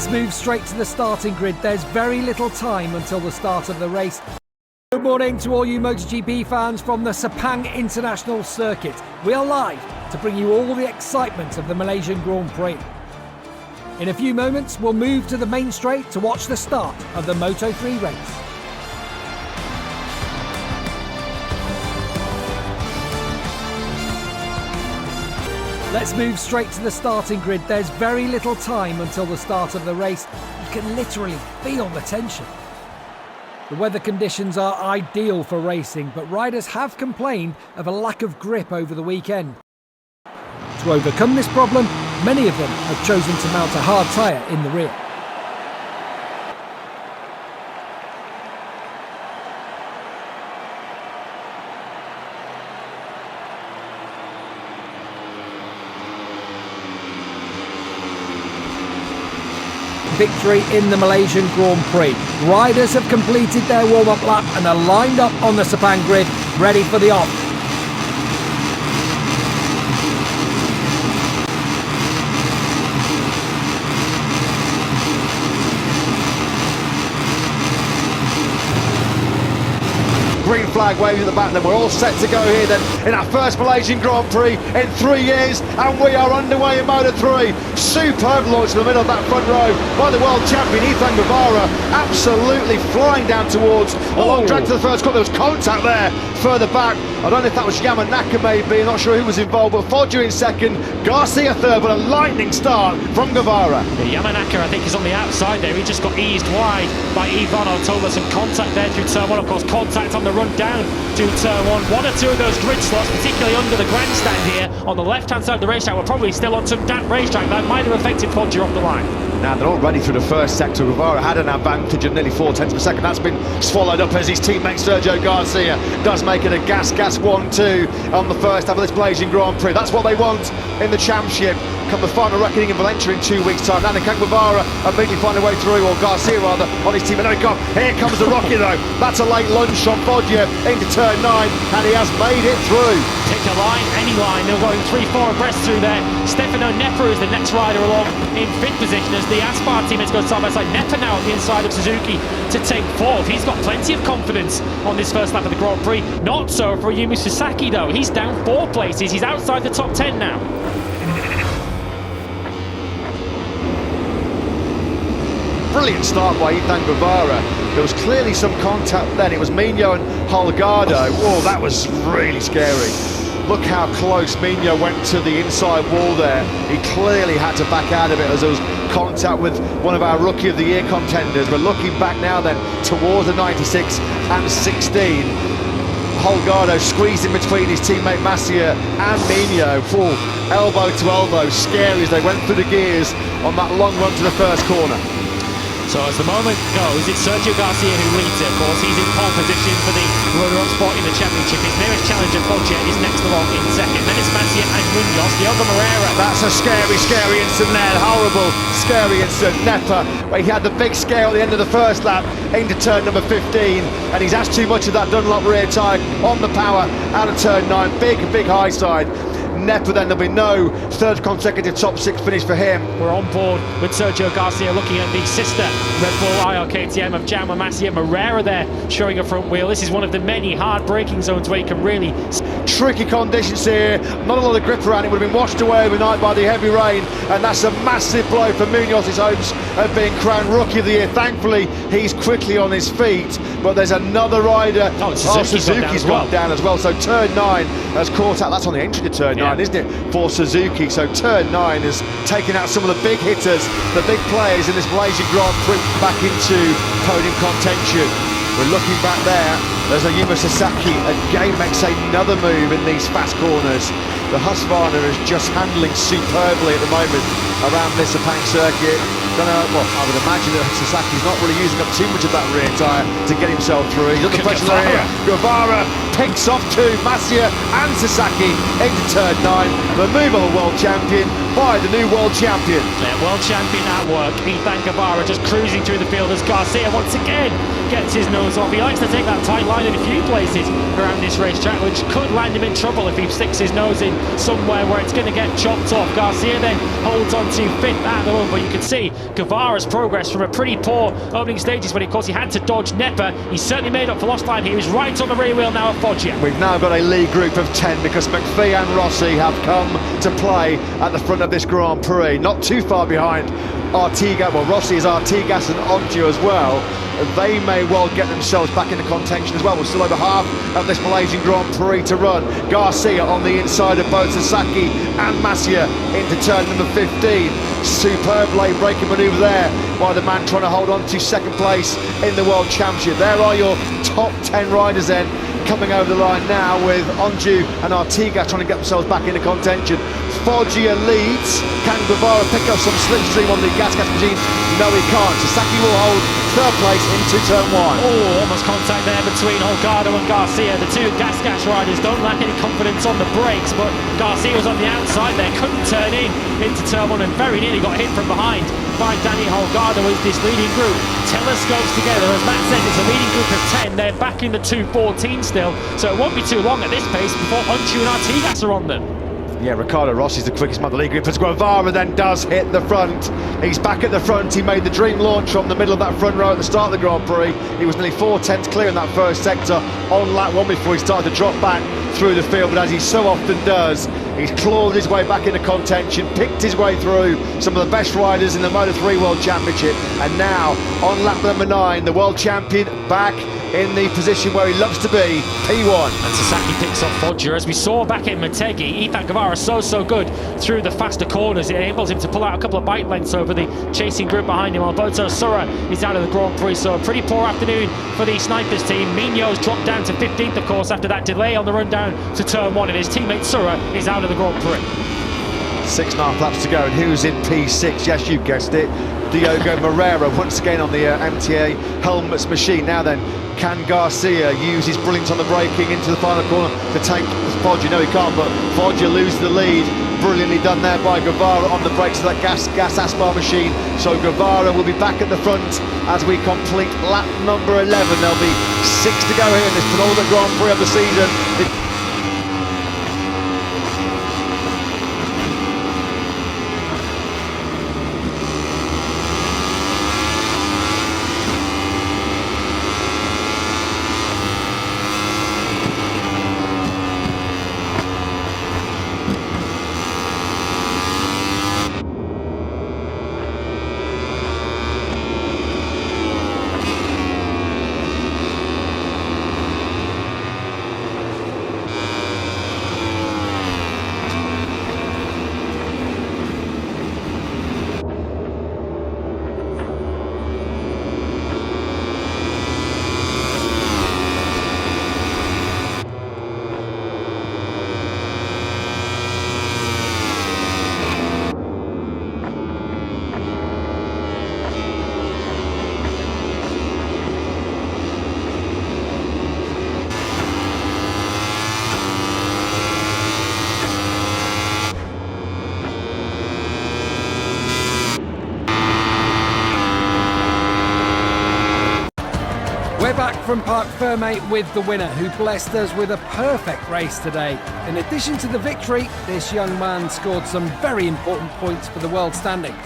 Let's move straight to the starting grid. There's very little time until the start of the race. Good morning to all you MotoGP fans from the Sepang International Circuit. We are live to bring you all the excitement of the Malaysian Grand Prix. In a few moments, we'll move to the main straight to watch the start of the Moto3 race. Let's move straight to the starting grid. There's very little time until the start of the race. You can literally feel the tension. The weather conditions are ideal for racing, but riders have complained of a lack of grip over the weekend. To overcome this problem, many of them have chosen to mount a hard tyre in the rear. Victory in the Malaysian Grand Prix. Riders have completed their warm-up lap and are lined up on the Sepang grid, ready for the off. Green flag waving at the back, then we're all set to go here then in our first Malaysian Grand Prix in 3 years, and we are underway in Moto3. Superb launch in the middle of that front row by the world champion Ethan Guevara, absolutely flying down towards the long drag to the first corner. There was contact there further back. I don't know if that was Yamanaka maybe, I'm not sure who was involved, but Foggia in second, Garcia third, but a lightning start from Guevara. Yamanaka, I think, is on the outside there. He just got eased wide by Ivan Tola. Some contact there through turn one, of course, contact on the run down to turn one. One or two of those grid slots, particularly under the grandstand here on the left-hand side of the racetrack, were probably still on some damp racetrack. That might have affected Foggia off the line. Now they're already through the first sector. Guevara had an advantage of nearly 4/10 per second. That's been swallowed up as his teammate Sergio Garcia does make it a gas 1-2 on the first half of this Malaysian Grand Prix. That's what they want in the championship. Come the final reckoning in Valencia in 2 weeks' time. Now can Guevara immediately find a way through, or Garcia rather, on his team. And here comes the rocket though. That's a late lunge from Foggia into turn 9, and he has made it through. Pick a line, any line. They're going 3-4 abreast through there. Stefano Nepa is the next rider along in 5th position as the Aspar teammates go side by side. Nepa now at the inside of Suzuki to take 4th. He's got plenty of confidence on this first lap of the Grand Prix. Not so for Yumi Sasaki though. He's down 4 places. He's outside the top 10 now. Brilliant start by Ethan Guevara. There was clearly some contact then. It was Mino and Holgado. Whoa, that was really scary. Look how close Mino went to the inside wall there. He clearly had to back out of it as there was contact with one of our Rookie of the Year contenders. We're looking back now then towards the 96 and 16. Holgado squeezed in between his teammate Masia and Mino. Full elbow to elbow, scary as they went through the gears on that long run to the first corner. So as the moment goes, it's Sergio Garcia who leads it, of course. He's in pole position for the runner-up spot in the championship. His nearest challenger, Foggia, is next along in second. Then it's Masia and Munoz, Diogo Moreira. That's a scary incident there. Horrible, scary incident. Nepa, where he had the big scare at the end of the first lap into turn number 15, and he's asked too much of that Dunlop rear tyre on the power out of turn 9. Big high side. Nepa, then there'll be no third consecutive top 6 finish for him. We're on board with Sergio Garcia looking at the sister Red Bull IR KTM of Jaume Masia. Moreira there showing a front wheel. This is one of the many hard braking zones where you can really... Tricky conditions here, not a lot of grip around. It would have been washed away overnight by the heavy rain, and that's a massive blow for Munoz's hopes of being crowned Rookie of the Year. Thankfully, he's quickly on his feet, but there's another rider. Suzuki's gone down as well. So turn 9 has caught out. That's on the entry to turn 9, isn't it, for Suzuki? So turn 9 has taken out some of the big hitters, the big players in this Malaysian Grand Prix back into podium contention. We're looking back there. There's a Yuma Sasaki, again makes another move in these fast corners. The Husqvarna is just handling superbly at the moment around this Sepang circuit. Well, I would imagine that Sasaki's not really using up too much of that rear tyre to get himself through. He's under pressure there. Guevara kicks off to Masia and Sasaki into turn 9. The move of a world champion by the new world champion. Yeah, world champion at work. Ethan Guevara just cruising through the field as Garcia once again gets his nose off. He likes to take that tight line in a few places around this racetrack, which could land him in trouble if he sticks his nose in somewhere where it's going to get chopped off. Garcia then holds on to 5th at the moment, but you can see Guevara's progress from a pretty poor opening stages when, of course, he had to dodge Nepa. He certainly made up for lost time. He was right on the rear wheel now of Foggia. We've now got a lead group of 10 because McPhee and Rossi have come to play at the front of this Grand Prix, not too far behind Artigas. Well, Rossi is Artigas and Onju as well. They may well get themselves back into contention as well. We're still over half of this Malaysian Grand Prix to run. Garcia on the inside of both Sasaki and Masia into turn number 15. Superb late braking manoeuvre there by the man trying to hold on to second place in the World Championship. There are your top 10 riders then coming over the line now, with Onju and Artigas trying to get themselves back into contention. Foggia leads. Can Guevara pick up some slipstream on the gas machine? No, he can't. Sasaki will hold third place into turn 1. Oh, almost contact there between Holgado and Garcia. The two gas riders don't lack any confidence on the brakes, but Garcia was on the outside there, couldn't turn in into turn 1 and very nearly got hit from behind by Danny Holgado as this leading group telescopes together. As Matt said, it's a leading group of 10. They're back in the 2:14 still, so it won't be too long at this pace before Onju and Artigas are on them. Yeah, Ricardo Rossi's the quickest man of the league group, as Guevara then does hit the front. He's back at the front. He made the dream launch from the middle of that front row at the start of the Grand Prix. He was nearly 4/10 clear in that first sector on lap 1 before he started to drop back through the field, but as he so often does, he's clawed his way back into contention, picked his way through some of the best riders in the Moto3 World Championship, and now on lap number 9, the world champion back in the position where he loves to be, P1. And Sasaki picks up Foggia. As we saw back in Motegi, Ethan Guevara so good through the faster corners. It enables him to pull out a couple of bike lengths over the chasing group behind him. Alberto Sura is out of the Grand Prix, so a pretty poor afternoon for the Snipers team. Mignot's dropped down to 15th, of course, after that delay on the run down to turn 1, and his teammate Sura is out of the Grand Prix. 6.5 laps to go, and who's in P6? Yes, you guessed it. Diogo Moreira once again on the MTA Helmets machine. Now then, can Garcia use his brilliance on the braking into the final corner to take Foggia? No, he can't, but Foggia loses the lead. Brilliantly done there by Guevara on the brakes of that gas Aspar machine. So Guevara will be back at the front as we complete lap number 11. There'll be 6 to go here in this penultimate Grand Prix of the season. We're back from Parc Fermé with the winner, who blessed us with a perfect race today. In addition to the victory, this young man scored some very important points for the world standings.